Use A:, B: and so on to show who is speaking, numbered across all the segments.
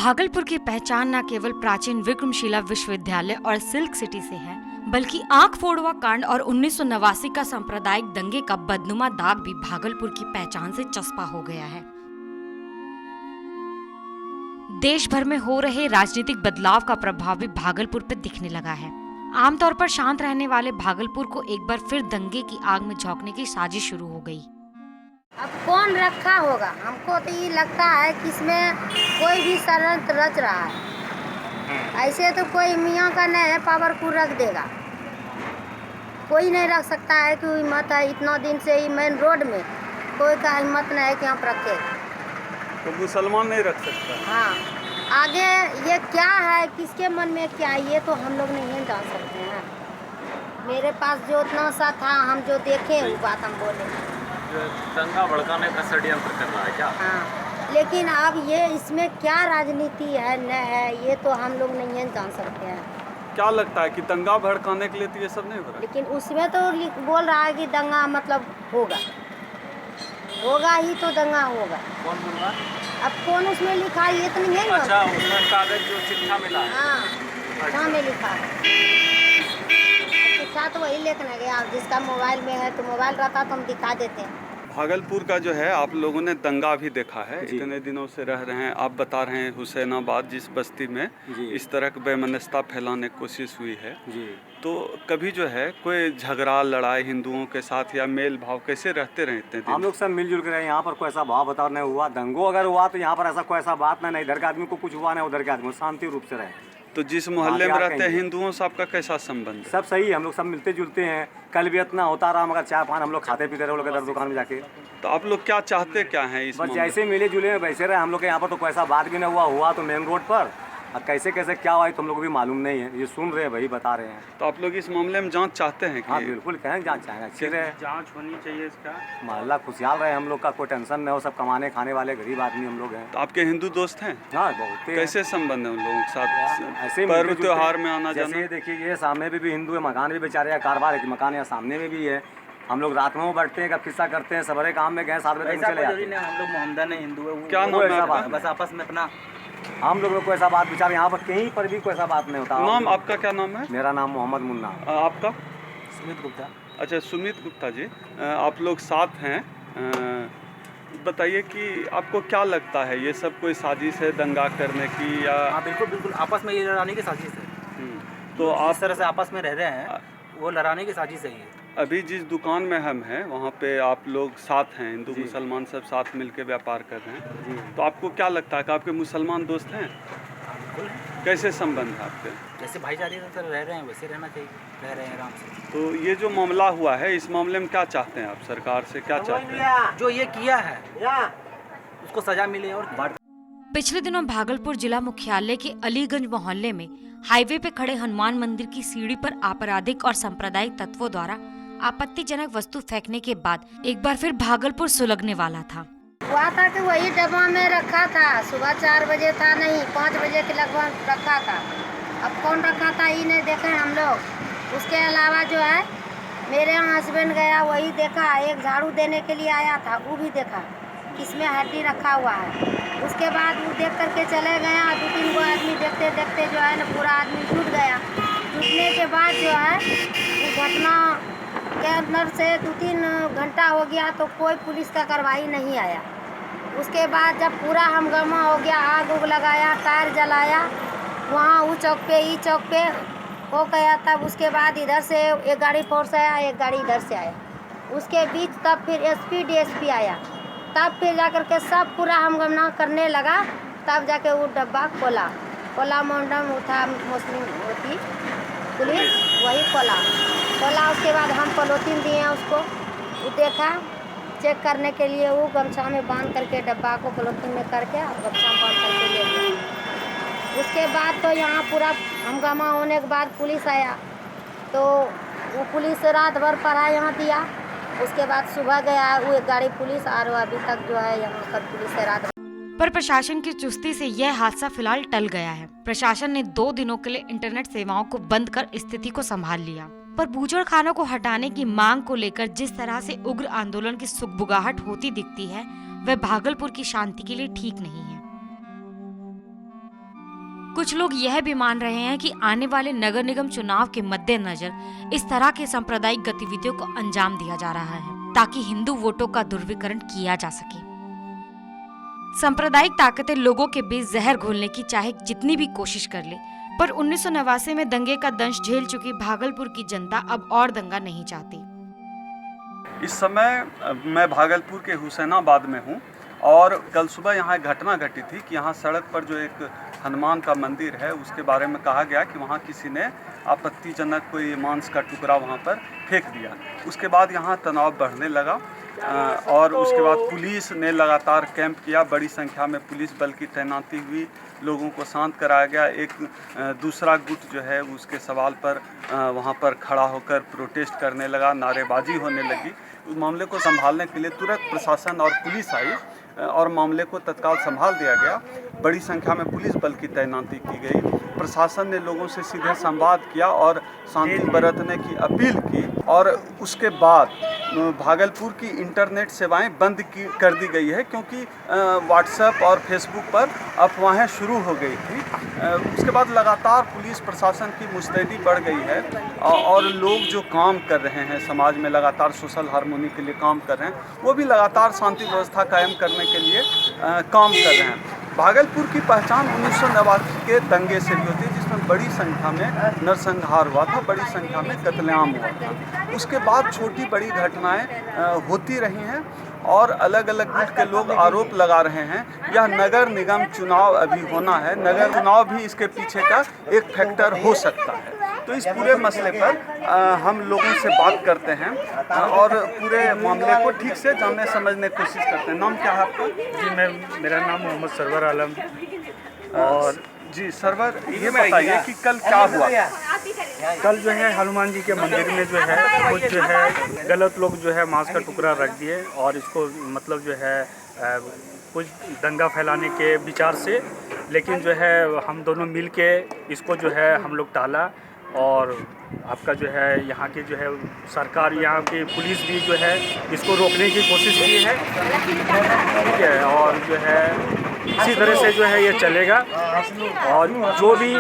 A: भागलपुर की पहचान न केवल प्राचीन विक्रमशिला विश्वविद्यालय और सिल्क सिटी से है, बल्कि आंख फोड़वा कांड और 1989 का सांप्रदायिक दंगे का बदनुमा दाग भी भागलपुर की पहचान से चस्पा हो गया है। देश भर में हो रहे राजनीतिक बदलाव का प्रभाव भी भागलपुर पर दिखने लगा है। आमतौर पर शांत रहने वाले भागलपुर को एक बार फिर दंगे की आग में झोंकने की साजिश शुरू हो गई।
B: अब कौन रखा होगा? हमको तो ये लगता है कि इसमें कोई भी षड्यंत्र रच रहा है। ऐसे तो कोई मियाँ का नहीं है पावर को रख देगा, कोई नहीं रख सकता है कि हिम्मत है। इतना दिन से ही मेन रोड में कोई का हिम्मत नहीं है कि हम रखे,
C: तो मुसलमान नहीं रख सकता।
B: हाँ, आगे ये क्या है, किसके मन में क्या है, ये तो हम लोग नहीं जान सकते हैं। मेरे पास जो उतना सा था, हम जो देखे वो बात हम बोले।
C: दंगा भड़काने का षड्यंत्र कर रहा है क्या?
B: हाँ, लेकिन अब ये इसमें क्या राजनीति है न है, ये तो हम लोग नहीं जान सकते हैं।
C: क्या लगता है कि दंगा भड़काने के लिए तो ये सब नहीं हो रहा है?
B: लेकिन उसमें तो बोल रहा है कि दंगा मतलब होगा ही तो दंगा होगा।
C: कौन बोल रहा है?
B: अब कौन उसमें लिखा है ये तो नहीं है।
C: अच्छा, उसमें कागज जो चिट्ठा मिला है।
B: हाँ, कहाँ में लिखा है? चिट्ठा तो वही लिखना गया, जिसका मोबाइल में है तो मोबाइल रहता तो हम दिखा देते हैं।
C: भागलपुर का जो है आप लोगों ने दंगा भी देखा है, इतने दिनों से रह रहे हैं। आप बता रहे हैं हुसैनाबाद जिस बस्ती में इस तरह की बेमनस्ता फैलाने की कोशिश हुई है जी। तो कभी जो है कोई झगड़ा लड़ाई हिंदुओं के साथ या मेल भाव कैसे रहते रहे इतने दिन?
D: हम लोग सब मिलजुल कर रहे हैं। यहाँ पर कोई ऐसा भाव बताओ नहीं हुआ। दंगो अगर हुआ तो यहाँ पर ऐसा कोई ऐसा बात नहीं, इधर के आदमी को कुछ हुआ नहीं, उधर के आदमी शांति रूप से रहे।
C: तो जिस मोहल्ले में रहते हैं हिंदुओं से आपका कैसा संबंध है?
D: सब सही है, हम लोग सब मिलते जुलते हैं। कल भी इतना होता रहा, मगर चाय पान हम लोग खाते पीते रहे लोग इधर दुकान में जाके।
C: तो आप लोग क्या चाहते क्या हैं इस
D: बस जैसे मिले जुले वैसे रहे हम लोग के। यहाँ पर तो कोई ऐसा बात भी नहीं हुआ तो मेन रोड पर। अब कैसे कैसे क्या हुआ तो हम लोग को भी मालूम नहीं है, ये सुन रहे हैं भाई, बता रहे हैं।
C: तो आप लोग इस मामले में जांच चाहते हैं कि?
D: हाँ बिल्कुल, कहें जांच चाहेंगे, अच्छी रहे,
C: जांच होनी चाहिए इसका।
D: मोहल्ला खुशहाल रहे, हम लोग का कोई टेंशन नहीं हो, सब कमाने खाने वाले गरीब आदमी हम लोग हैं।
C: तो आपके हिंदू दोस्त हैं?
D: हाँ बहुत।
C: कैसे संबंध है उन लोगों के साथ?
D: ऐसे
C: पर्व त्योहार में आना जाना?
D: जैसे देखिए ये सामने भी हिंदू है, मकान भी बेचारे का कारोबार है कि मकान यहाँ सामने में भी है। हम लोग रात में बैठते हैं, किस्सा करते हैं, सवेरे काम में गए 7 बजे चले जाते हैं।
E: हम लोग मोहम्मदन है, हिंदू है।
C: क्या नाम है आपका?
E: बस आपस में अपना
D: हम लोगों को ऐसा बात विचार यहाँ पर कहीं पर भी कोई ऐसा बात नहीं होता।
C: नाम आपका क्या नाम है?
D: मेरा नाम मोहम्मद मुन्ना।
C: आपका?
E: सुमित गुप्ता।
C: अच्छा, सुमित गुप्ता जी, आप लोग साथ हैं। बताइए कि आपको क्या लगता है, ये सब कोई साजिश है दंगा करने की या?
E: हाँ बिल्कुल बिल्कुल, आपस में ये लड़ाने की साजिश है।
C: तो आप
E: इस तरह से आपस में रह रहे हैं, वो लड़ाने की साजिश है ये।
C: अभी जिस दुकान में हम हैं वहाँ पे आप लोग साथ हैं, हिंदू मुसलमान सब साथ मिलके व्यापार कर रहे हैं। तो आपको क्या लगता है कि आपके मुसलमान दोस्त हैं? कैसे संबंध है आपके?
E: जैसे भाईचारे से रह रहे हैं वैसे रहना चाहिए, रह रहे हैं आराम से।
C: तो ये जो मामला हुआ है, इस मामले में क्या चाहते हैं आप? सरकार से क्या चाहते हैं?
E: जो ये किया है उसको सजा मिले। और
A: पिछले दिनों भागलपुर जिला मुख्यालय के अलीगंज मोहल्ले में हाईवे पे खड़े हनुमान मंदिर की सीढ़ी पर आपराधिक और सांप्रदायिक तत्वों द्वारा आपत्तिजनक वस्तु फेंकने के बाद एक बार फिर भागलपुर सुलगने वाला था।
B: हुआ था कि वही डब्बा में रखा था, सुबह 4 बजे था, नहीं 5 बजे के लगभग रखा था। अब कौन रखा था ये नहीं देखे हम लोग। उसके अलावा जो है मेरे यहाँ हस्बैंड गया, वही देखा, एक झाड़ू देने के लिए आया था, वो भी देखा इसमें हड्डी रखा हुआ है। उसके बाद वो देख करके चले गए। 2-3 गो आदमी देखते देखते जो है ना पूरा आदमी जुट गया। जुटने के बाद जो है वो घटना के अंदर से 2-3 घंटा हो गया तो कोई पुलिस का कार्रवाई नहीं आया। उसके बाद जब पूरा हंगामा हो गया, आग उग लगाया, टायर जलाया, वहाँ वो चौक पे ई चौक पे हो गया। तब उसके बाद इधर से एक गाड़ी फोर्स आया, एक गाड़ी इधर से आया। उसके बीच तब फिर SP DSP आया, तब फिर जा कर के सब पूरा हंगामा करने लगा। तब जाके वो डब्बा खोला मोहम्मदन उठा मुस्लिम होती पुलिस, वही खोला। उसके बाद हम पॉलिथीन दिए उसको, वो देखा चेक करने के लिए, वो गमछा में बांध करके डब्बा को पॉलिथीन में करके गमछा में बांध करके ले गया। उसके बाद तो यहाँ पूरा हंगामा होने के बाद पुलिस आया, तो वो पुलिस रात भर पहरा यहाँ दिया। उसके बाद सुबह गया वो एक गाड़ी पुलिस, और अभी तक जो है यहाँ पर पुलिस है रात।
A: पर प्रशासन की चुस्ती से यह हादसा फिलहाल टल गया है। प्रशासन ने 2 दिनों के लिए इंटरनेट सेवाओं को बंद कर स्थिति को संभाल लिया। पर बूचड़खानों को हटाने की मांग को लेकर जिस तरह से उग्र आंदोलन की सुगबुगाहट होती दिखती है, वह भागलपुर की शांति के लिए ठीक नहीं है। कुछ लोग यह भी मान रहे हैं कि आने वाले नगर निगम चुनाव के मद्देनजर इस तरह के सांप्रदायिक गतिविधियों को अंजाम दिया जा रहा है ताकि हिंदू वोटों का दुर्विकरण किया जा सके। सांप्रदायिक ताकतें लोगों के बीच जहर घोलने की चाहे जितनी भी कोशिश कर ले, पर 1989 में दंगे का दंश झेल चुकी भागलपुर की जनता अब और दंगा नहीं चाहती।
C: इस समय मैं भागलपुर के हुसैनाबाद में हूँ और कल सुबह यहाँ एक घटना घटी थी कि यहाँ सड़क पर जो एक हनुमान का मंदिर है उसके बारे में कहा गया कि वहाँ किसी ने आपत्तिजनक कोई मांस का टुकड़ा वहाँ पर फेंक दिया। उसके बाद यहाँ तनाव बढ़ने लगा और उसके बाद पुलिस ने लगातार कैंप किया, बड़ी संख्या में पुलिस बल की तैनाती हुई, लोगों को शांत कराया गया। एक दूसरा गुट जो है उसके सवाल पर वहाँ पर खड़ा होकर प्रोटेस्ट करने लगा, नारेबाजी होने लगी। उस मामले को संभालने के लिए तुरंत प्रशासन और पुलिस आई और मामले को तत्काल संभाल दिया गया। बड़ी संख्या में पुलिस बल की तैनाती की गई। प्रशासन ने लोगों से सीधे संवाद किया और शांति बरतने की अपील की और उसके बाद भागलपुर की इंटरनेट सेवाएं बंद कर दी गई है क्योंकि व्हाट्सएप और फेसबुक पर अफवाहें शुरू हो गई थी। उसके बाद लगातार पुलिस प्रशासन की मुस्तैदी बढ़ गई है और लोग जो काम कर रहे हैं समाज में, लगातार सोशल हार्मोनी के लिए काम कर रहे हैं, वो भी लगातार शांति व्यवस्था कायम करने के लिए काम कर रहे हैं। भागलपुर की पहचान 1989 के दंगे से भी होती है जिसमें बड़ी संख्या में नरसंहार हुआ था, बड़ी संख्या में कत्लेआम हुआ था। उसके बाद छोटी बड़ी घटनाएं होती रही हैं और अलग अलग गुट के लोग आरोप लगा रहे हैं यह नगर निगम चुनाव अभी होना है, नगर चुनाव भी इसके पीछे का एक फैक्टर हो सकता है। तो इस पूरे मसले पर हम लोगों से बात करते हैं और पूरे मामले को ठीक से जानने समझने की कोशिश करते हैं। नाम क्या है आपका?
F: जी, मेरा नाम मोहम्मद सरवर आलम।
C: और जी सरवर, ये बताइए कि कल क्या हुआ?
F: कल जो है हनुमान जी के मंदिर में जो है कुछ जो है गलत लोग जो है मांस का टुकड़ा रख दिए और इसको मतलब जो है कुछ दंगा फैलाने के विचार से, लेकिन जो है हम दोनों मिल के इसको जो है हम लोग टाला और आपका जो है यहाँ की जो है सरकार, यहाँ की पुलिस भी जो है इसको रोकने की कोशिश की है, ठीक है। और जो है इसी तरह से जो है ये चलेगा और जो भी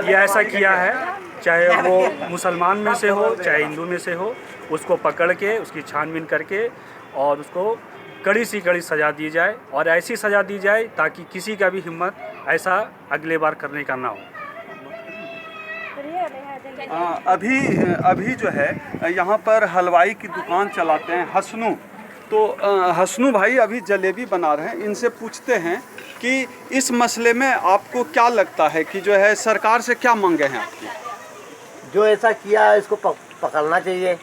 F: ये ऐसा किया है, चाहे वो मुसलमान में से हो चाहे हिंदू में से हो, उसको पकड़ के उसकी छानबीन करके और उसको कड़ी सी कड़ी सज़ा दी जाए और ऐसी सज़ा दी जाए ताकि किसी का भी हिम्मत ऐसा अगले बार करने का ना हो।
C: अभी जो है यहाँ पर हलवाई की दुकान चलाते हैं हसनू, तो हसनू भाई अभी जलेबी बना रहे हैं। इनसे पूछते हैं कि इस मसले में आपको क्या लगता है कि जो है सरकार से क्या मांगे हैं आपकी?
G: जो ऐसा किया है इसको पकड़ना चाहिए।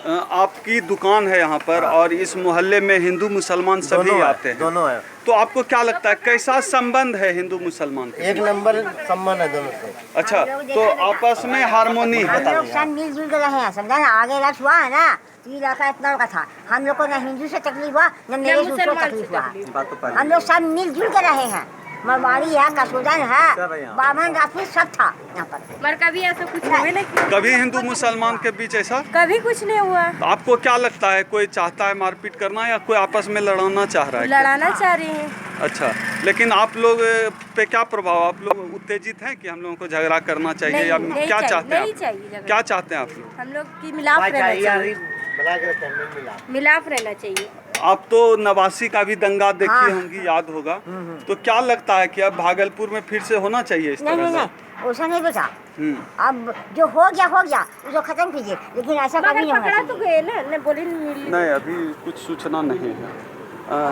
C: आपकी दुकान है यहाँ पर और इस मोहल्ले में हिंदू मुसलमान सभी आते हैं,
G: दोनों है।
C: तो आपको क्या लगता है कैसा संबंध है हिंदू मुसलमान के?
G: एक नंबर संबंध है दोनों से।
C: अच्छा, तो आपस में हारमोनी है।
B: हम लोग सब मिलजुल के रहे हैं, समझा ना। आगे रश हुआ है ना, तो इलाका इतना का था, हम लोग को न हिंदू से तकलीफ हुआ न मेरे से तकलीफ हुआ। हम लोग सब मिलजुल के रहे हैं। मरवाड़ी है, कसुदन है, बामन राजपूत सब था यहाँ पर।
H: पर कभी ऐसा कुछ हुआ नहीं,
C: कभी हिंदू मुसलमान के बीच ऐसा
H: कभी कुछ नहीं हुआ।
C: तो आपको क्या लगता है, कोई चाहता है मारपीट करना या कोई आपस में लड़ाना चाह रहा है?
H: लड़ाना चाह रहे हैं।
C: अच्छा, लेकिन आप लोग पे क्या प्रभाव, आप लोग उत्तेजित हैं कि हम लोगों को झगड़ा करना चाहिए या क्या चाहते हैं? क्या चाहते हैं आप लोग?
H: हम लोग की मिलाप रहना चाहिए, मिलाप रहना चाहिए।
C: आप तो 89 का भी दंगा देखी होंगी, याद होगा, तो क्या लगता है कि अब भागलपुर में फिर से होना चाहिए इस तरह से?
B: नहीं, ऐसा नहीं बेटा। अब जो हो गया उसको खत्म कीजिए, लेकिन ऐसा कभी नहीं होना
H: तो गए ना, बोले
C: नहीं, अभी कुछ सूचना नहीं है।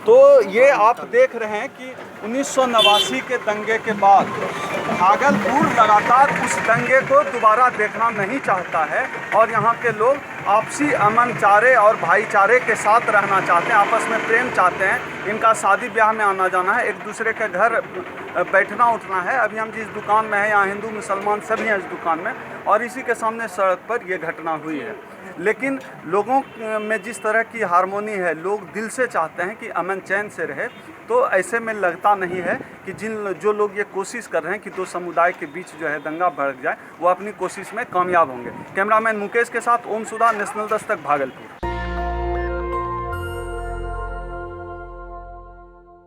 C: तो ये आप देख रहे हैं कि 1989 के दंगे के बाद भागलपुर लगातार उस दंगे को दोबारा देखना नहीं चाहता है और यहाँ के लोग आपसी अमन चारे और भाईचारे के साथ रहना चाहते हैं, आपस में प्रेम चाहते हैं। इनका शादी ब्याह में आना जाना है, एक दूसरे के घर बैठना उठना है। अभी हम जिस दुकान में हैं यहाँ हिंदू मुसलमान सभी हैं इस दुकान में और इसी के सामने सड़क पर ये घटना हुई है। लेकिन लोगों में जिस तरह की हारमोनी है, लोग दिल से चाहते हैं कि अमन चैन से रहे, तो ऐसे में लगता नहीं है कि जो लोग ये कोशिश कर रहे हैं कि दो समुदाय के बीच जो है दंगा भड़क जाए, वो अपनी कोशिश में कामयाब होंगे। कैमरामैन मुकेश के साथ ओम सुधा, नेशनल दस्तक, भागलपुर।